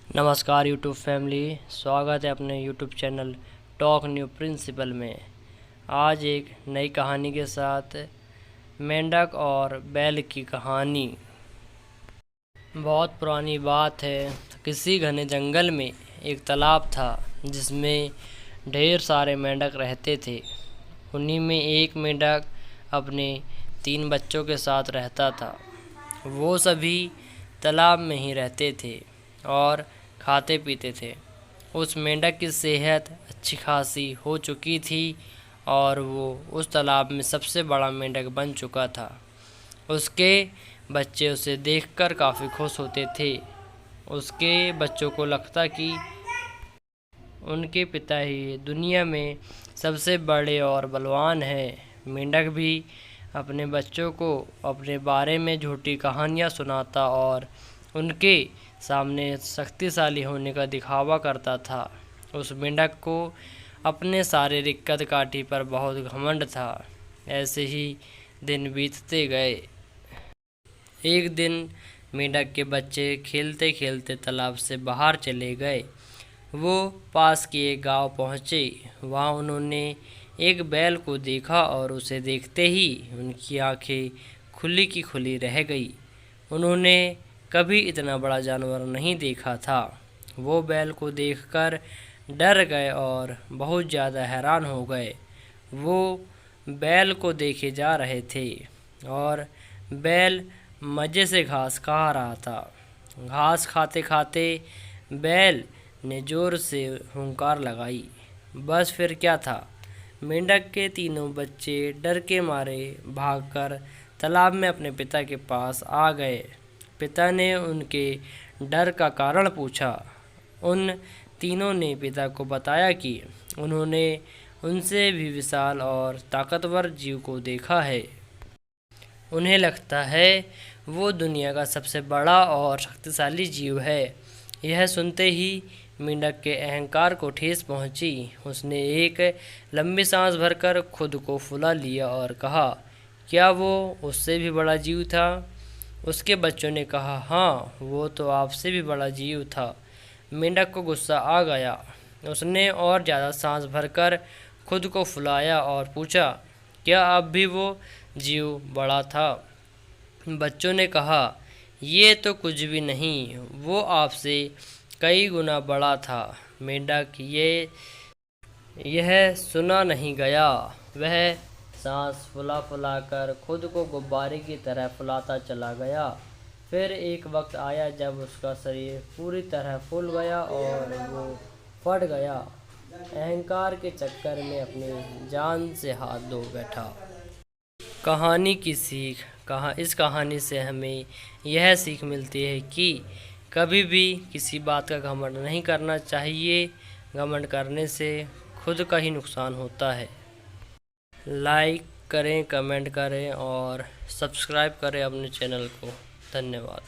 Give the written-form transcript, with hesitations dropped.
नमस्कार YouTube family, स्वागत है अपने YouTube channel talk new principal में। आज एक नई कहानी के साथ मेंढक और बैल की कहानी। बहुत पुरानी बात है, किसी घने जंगल में एक तालाब था जिसमें ढेर सारे मेंढक रहते थे। उन्हीं में एक मेंढक अपने 3 बच्चों के साथ रहता था। वो सभी तालाब में ही रहते थे और खाते पीते थे। उस मेंढक की सेहत अच्छी खासी हो चुकी थी और वो उस तालाब में सबसे बड़ा मेंढक बन चुका था। उसके बच्चे उसे देखकर काफ़ी खुश होते थे। उसके बच्चों को लगता कि उनके पिता ही दुनिया में सबसे बड़े और बलवान हैं। मेंढक भी अपने बच्चों को अपने बारे में झूठी कहानियाँ सुनाता और उनके सामने शक्तिशाली होने का दिखावा करता था। उस मेंढक को अपने शारीरिक कद-काठी पर बहुत घमंड था। ऐसे ही दिन बीतते गए। एक दिन मेंढक के बच्चे खेलते खेलते तालाब से बाहर चले गए। वो पास के एक गांव पहुँचे। वहाँ उन्होंने एक बैल को देखा और उसे देखते ही उनकी आंखें खुली की खुली रह गई। उन्होंने कभी इतना बड़ा जानवर नहीं देखा था। वो बैल को देखकर डर गए और बहुत ज़्यादा हैरान हो गए। वो बैल को देखे जा रहे थे और बैल मज़े से घास खा रहा था। घास खाते खाते बैल ने ज़ोर से हुंकार लगाई। बस फिर क्या था, मेंढक के तीनों बच्चे डर के मारे भागकर तालाब में अपने पिता के पास आ गए। पिता ने उनके डर का कारण पूछा। उन तीनों ने पिता को बताया कि उन्होंने उनसे भी विशाल और ताकतवर जीव को देखा है। उन्हें लगता है वो दुनिया का सबसे बड़ा और शक्तिशाली जीव है। यह सुनते ही मेंढक के अहंकार को ठेस पहुंची। उसने एक लंबी सांस भरकर खुद को फुला लिया और कहा, क्या वो उससे भी बड़ा जीव था? उसके बच्चों ने कहा, हाँ, वो तो आपसे भी बड़ा जीव था। मेंढक को गुस्सा आ गया। उसने और ज़्यादा सांस भरकर खुद को फुलाया और पूछा, क्या अब भी वो जीव बड़ा था? बच्चों ने कहा, ये तो कुछ भी नहीं, वो आपसे कई गुना बड़ा था। मेंढक यह सुना नहीं गया। वह सांस फुला फुला कर खुद को गुब्बारे की तरह फुलाता चला गया। फिर एक वक्त आया जब उसका शरीर पूरी तरह फूल गया और वो फट गया। अहंकार के चक्कर में अपनी जान से हाथ धो बैठा। कहानी की सीख। इस कहानी से हमें यह सीख मिलती है कि कभी भी किसी बात का घमंड नहीं करना चाहिए। घमंड करने से खुद का ही नुकसान होता है। लाइक करें, कमेंट करें और सब्सक्राइब करें अपने चैनल को। धन्यवाद।